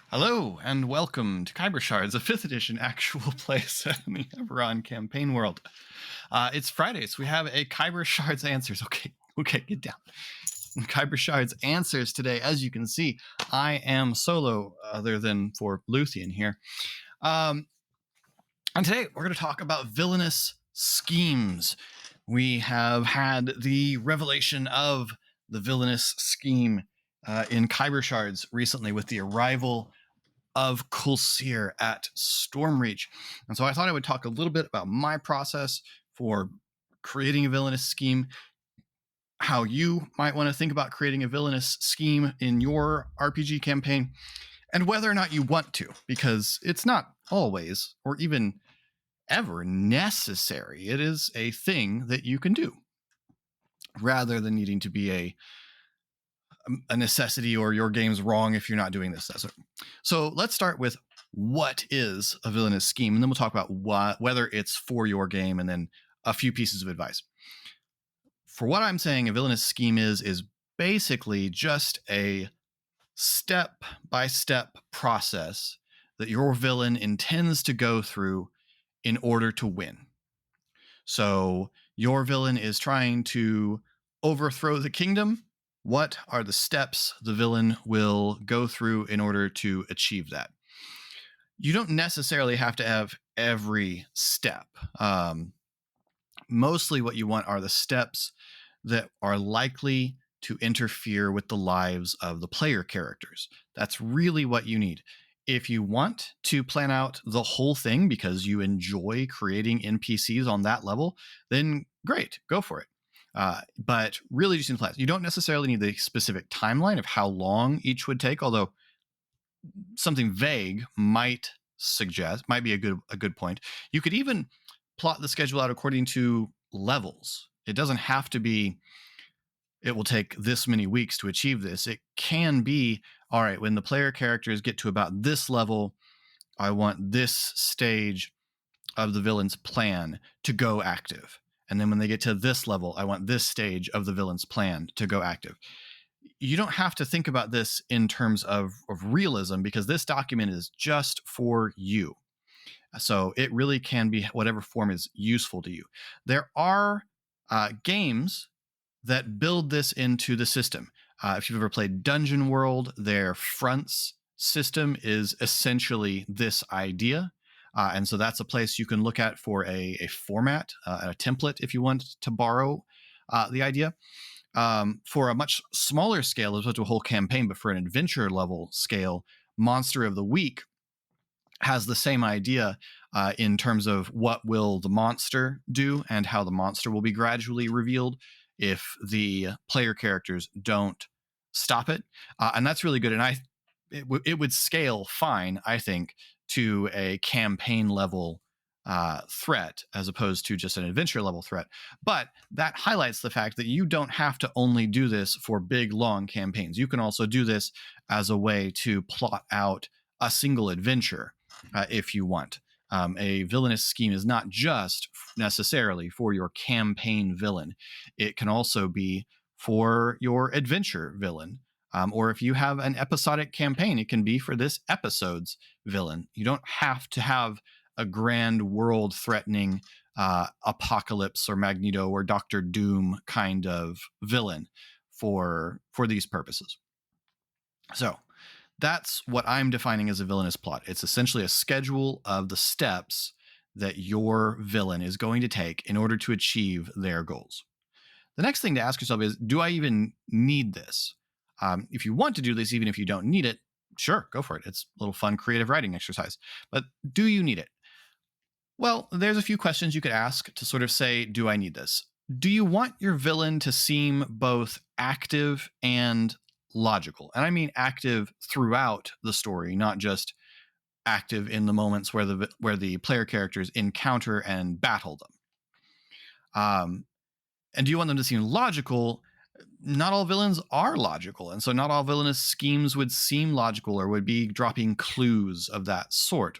Hello and welcome to Khyber Shards, a 5th edition actual play set in the Everon campaign world. It's Friday, so we have a Khyber Shards answers. Okay, get down. Khyber Shards answers today. As you can see, I am solo, other than for Luthien here. And today we're going to talk about villainous schemes. We have had the revelation of the villainous scheme in Khyber Shards recently with the arrival of Kulsir at Stormreach. And so I thought I would talk a little bit about my process for creating a villainous scheme, how you might want to think about creating a villainous scheme in your RPG campaign, and whether or not you want to, because it's not always or even ever necessary. It is a thing that you can do rather than needing to be a necessity or your game's wrong if you're not doing this. So let's start with what is a villainous scheme, and then we'll talk about whether it's for your game, and then a few pieces of advice. For what I'm saying, a villainous scheme is basically just a step-by-step process that your villain intends to go through in order to win. So your villain is trying to overthrow the kingdom. What are the steps the villain will go through in order to achieve that? You don't necessarily have to have every step. Mostly what you want are the steps that are likely to interfere with the lives of the player characters. That's really what you need. If you want to plan out the whole thing because you enjoy creating NPCs on that level, then great, go for it. But really just in plans. You don't necessarily need the specific timeline of how long each would take, although something vague might be a good point. You could even plot the schedule out according to levels. It doesn't have to be, it will take this many weeks to achieve this. It can be, all right, when the player characters get to about this level, I want this stage of the villain's plan to go active. And then when they get to this level, I want this stage of the villain's plan to go active. You don't have to think about this in terms of realism, because this document is just for you. So it really can be whatever form is useful to you. There are games that build this into the system. If you've ever played Dungeon World, their fronts system is essentially this idea. And so that's a place you can look at for a format, a template, if you want to borrow the idea. For a much smaller scale, as opposed to a whole campaign, but for an adventure level scale, Monster of the Week has the same idea in terms of what will the monster do and how the monster will be gradually revealed if the player characters don't stop it. And that's really good. And it would scale fine, I think, to a campaign level threat as opposed to just an adventure level threat. But that highlights the fact that you don't have to only do this for big, long campaigns. You can also do this as a way to plot out a single adventure if you want. A villainous scheme is not just necessarily for your campaign villain. It can also be for your adventure villain. Or if you have an episodic campaign, it can be for this episode's villain. You don't have to have a grand world-threatening Apocalypse or Magneto or Doctor Doom kind of villain for these purposes. So that's what I'm defining as a villainous plot. It's essentially a schedule of the steps that your villain is going to take in order to achieve their goals. The next thing to ask yourself is, do I even need this? If you want to do this, even if you don't need it, sure, go for it. It's a little fun creative writing exercise. But do you need it? Well, there's a few questions you could ask to sort of say, do I need this? Do you want your villain to seem both active and logical? And I mean active throughout the story, not just active in the moments where the player characters encounter and battle them. And do you want them to seem logical? Not all villains are logical, and so not all villainous schemes would seem logical or would be dropping clues of that sort.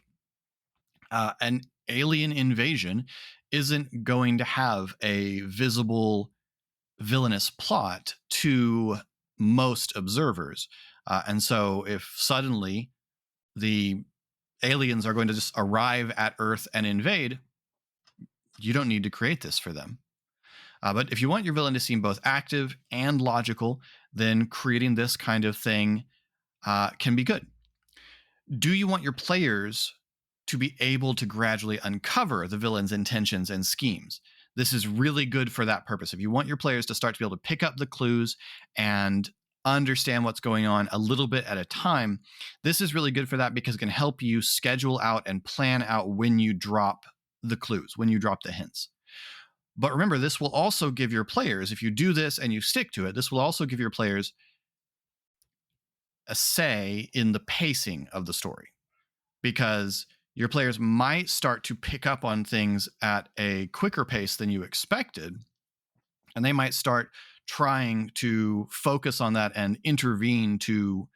An alien invasion isn't going to have a visible villainous plot to most observers. And so if suddenly the aliens are going to just arrive at Earth and invade, you don't need to create this for them. But if you want your villain to seem both active and logical, then creating this kind of thing can be good. Do you want your players to be able to gradually uncover the villain's intentions and schemes? This is really good for that purpose. If you want your players to start to be able to pick up the clues and understand what's going on a little bit at a time, this is really good for that because it can help you schedule out and plan out when you drop the clues, when you drop the hints. But remember, this will also give your players, if you do this and you stick to it, this will also give your players a say in the pacing of the story, because your players might start to pick up on things at a quicker pace than you expected, and they might start trying to focus on that and intervene to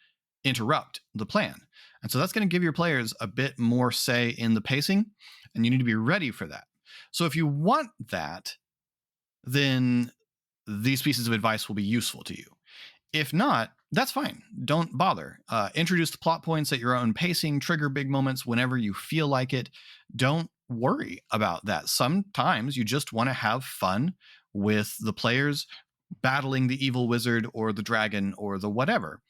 interrupt the plan. And so that's going to give your players a bit more say in the pacing, and you need to be ready for that. So if you want that, then these pieces of advice will be useful to you. If not, that's fine. Don't bother. Introduce the plot points at your own pacing, trigger big moments whenever you feel like it. Don't worry about that. Sometimes you just want to have fun with the players battling the evil wizard or the dragon or the whatever.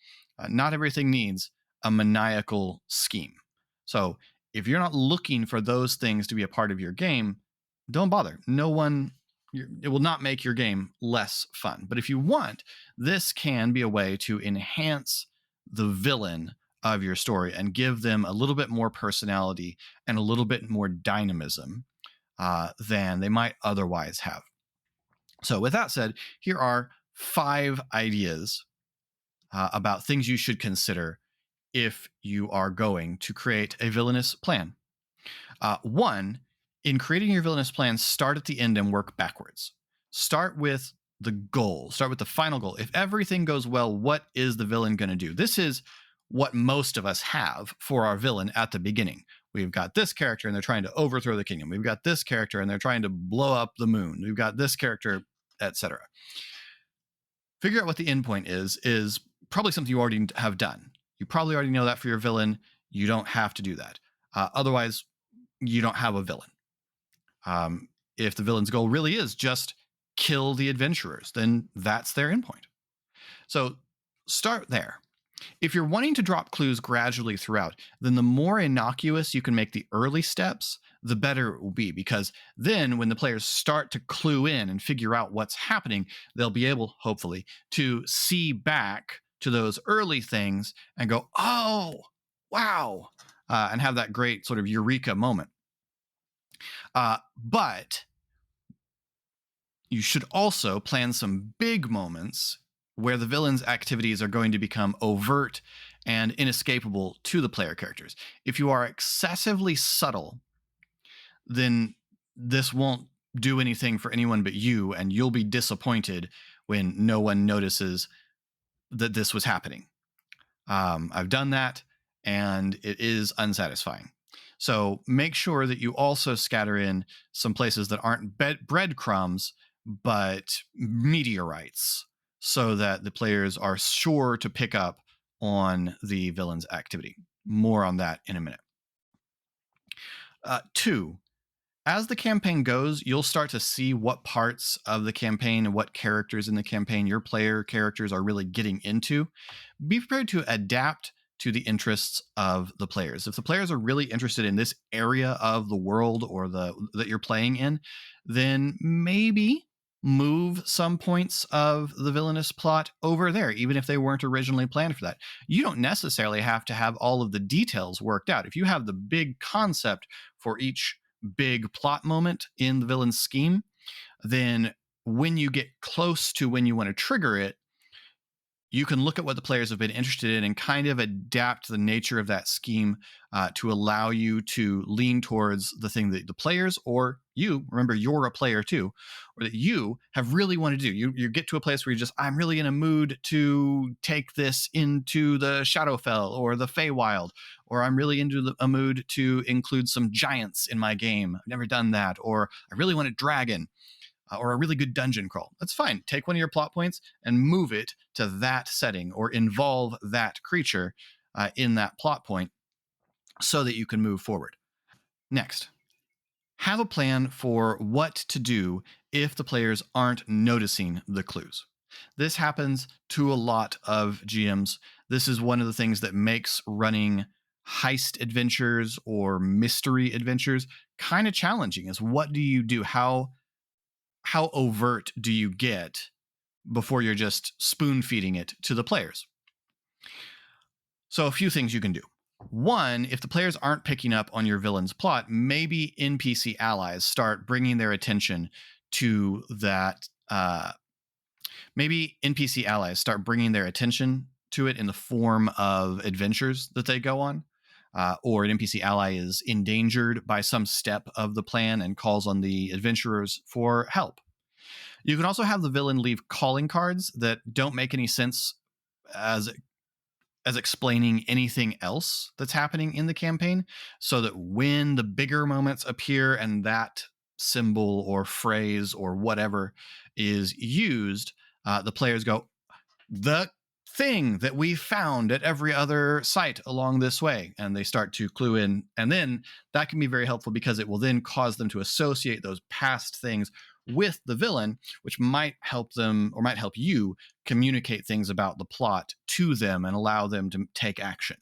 Not everything needs a maniacal scheme. So if you're not looking for those things to be a part of your game, don't bother. It will not make your game less fun. But if you want, this can be a way to enhance the villain of your story and give them a little bit more personality and a little bit more dynamism than they might otherwise have. So with that said, here are 5 ideas about things you should consider if you are going to create a villainous plan. 1, in creating your villainous plan, start at the end and work backwards. Start with the goal. Start with the final goal. If everything goes well, what is the villain going to do? This is what most of us have for our villain at the beginning. We've got this character and they're trying to overthrow the kingdom. We've got this character and they're trying to blow up the moon. We've got this character, etc. Figure out what the end point is probably something you already have done. You probably already know that for your villain. You don't have to do that. Otherwise, you don't have a villain. If the villain's goal really is just kill the adventurers, then that's their endpoint. So start there. If you're wanting to drop clues gradually throughout, then the more innocuous you can make the early steps, the better it will be, because then when the players start to clue in and figure out what's happening, they'll be able, hopefully, to see back to those early things and go, oh, wow, and have that great sort of eureka moment. But you should also plan some big moments where the villain's activities are going to become overt and inescapable to the player characters. If you are excessively subtle, then this won't do anything for anyone but you, and you'll be disappointed when no one notices that this was happening. I've done that, and it is unsatisfying. So make sure that you also scatter in some places that aren't breadcrumbs, but meteorites, so that the players are sure to pick up on the villain's activity. More on that in a minute. 2, as the campaign goes, you'll start to see what parts of the campaign and what characters in the campaign your player characters are really getting into. Be prepared to adapt to the interests of the players. If the players are really interested in this area of the world or that you're playing in, then maybe move some points of the villainous plot over there, even if they weren't originally planned for that. You don't necessarily have to have all of the details worked out. If you have the big concept for each big plot moment in the villain's scheme, then when you get close to when you want to trigger it, you can look at what the players have been interested in and kind of adapt the nature of that scheme to allow you to lean towards the thing that the players, or you, remember you're a player too, or that you have really wanted to do. You get to a place where I'm really in a mood to take this into the Shadowfell or the Feywild, or I'm really into a mood to include some giants in my game. I've never done that. Or I really want a dragon. Or a really good dungeon crawl. That's fine. Take one of your plot points and move it to that setting, or involve that creature in that plot point. so that you can move forward. Next, have a plan for what to do if the players aren't noticing the clues. This happens to a lot of GMs. This is one of the things that makes running heist adventures or mystery adventures kind of challenging, is what do you do? How overt do you get before you're just spoon feeding it to the players? So a few things you can do. One, if the players aren't picking up on your villain's plot, maybe NPC allies start bringing their attention to that. Maybe NPC allies start bringing their attention to it in the form of adventures that they go on. Or an NPC ally is endangered by some step of the plan and calls on the adventurers for help. You can also have the villain leave calling cards that don't make any sense as explaining anything else that's happening in the campaign, so that when the bigger moments appear and that symbol or phrase or whatever is used, the players go, the thing that we found at every other site along this way, and they start to clue in. And then that can be very helpful because it will then cause them to associate those past things with the villain, which might help them, or might help you communicate things about the plot to them and allow them to take action.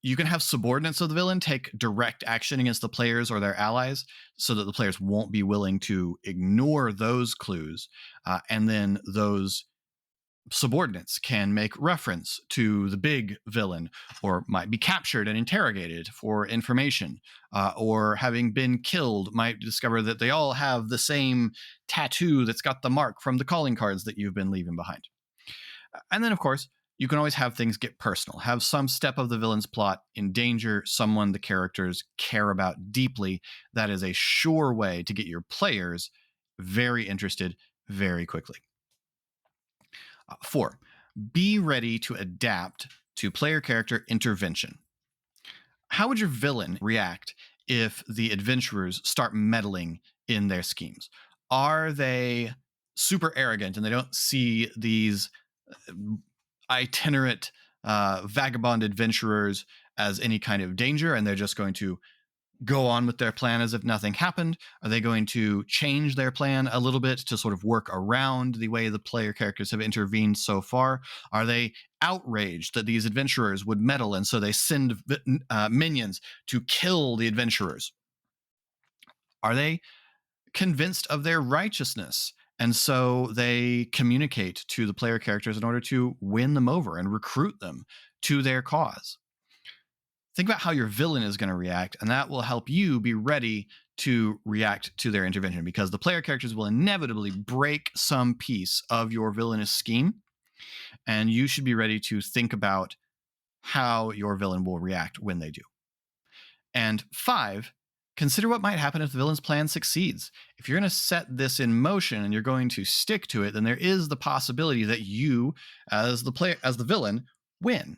You can have subordinates of the villain take direct action against the players or their allies, so that the players won't be willing to ignore those clues. And then those subordinates can make reference to the big villain, or might be captured and interrogated for information, or having been killed, might discover that they all have the same tattoo that's got the mark from the calling cards that you've been leaving behind. And then, of course, you can always have things get personal. Have some step of the villain's plot endanger someone the characters care about deeply. That is a sure way to get your players very interested very quickly. 4, be ready to adapt to player character intervention. How would your villain react if the adventurers start meddling in their schemes? Are they super arrogant and they don't see these itinerant vagabond adventurers as any kind of danger, and they're just going to go on with their plan as if nothing happened? Are they going to change their plan a little bit to sort of work around the way the player characters have intervened so far? Are they outraged that these adventurers would meddle, and so they send minions to kill the adventurers? Are they convinced of their righteousness, and so they communicate to the player characters in order to win them over and recruit them to their cause? Think about how your villain is going to react, and that will help you be ready to react to their intervention, because the player characters will inevitably break some piece of your villainous scheme, and you should be ready to think about how your villain will react when they do. And 5, consider what might happen if the villain's plan succeeds. If you're going to set this in motion and you're going to stick to it, then there is the possibility that you, as the villain, win.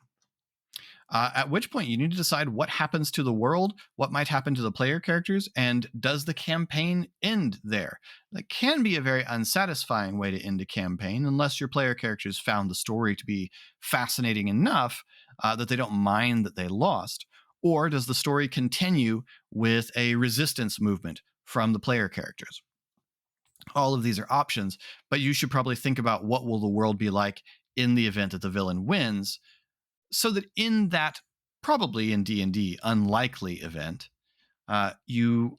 At which point you need to decide what happens to the world, what might happen to the player characters, and does the campaign end there? That can be a very unsatisfying way to end a campaign, unless your player characters found the story to be fascinating enough that they don't mind that they lost. Or does the story continue with a resistance movement from the player characters? All of these are options, but you should probably think about what will the world be like in the event that the villain wins, so that in that, probably in D&D, unlikely event, you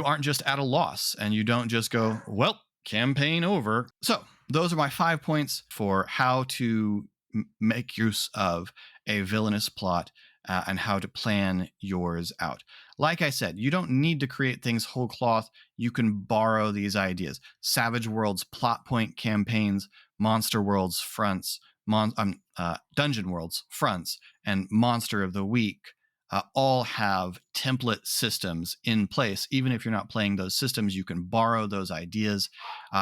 aren't just at a loss and you don't just go, well, campaign over. So those are my 5 points for how to make use of a villainous plot and how to plan yours out. Like I said, you don't need to create things whole cloth. You can borrow these ideas. Savage Worlds plot point campaigns, Monster Worlds fronts, Dungeon Worlds fronts, and Monster of the Week all have template systems in place. Even if you're not playing those systems, you can borrow those ideas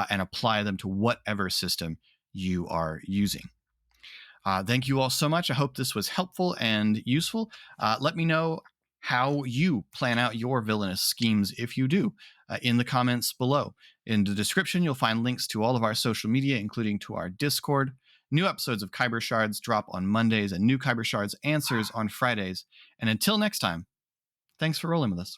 and apply them to whatever system you are using. Thank you all so much. I hope this was helpful and useful. Let me know how you plan out your villainous schemes, if you do, in the comments below. In the description, you'll find links to all of our social media, including to our Discord. New episodes of Khyber Shards drop on Mondays and new Khyber Shards answers on Fridays. And until next time, thanks for rolling with us.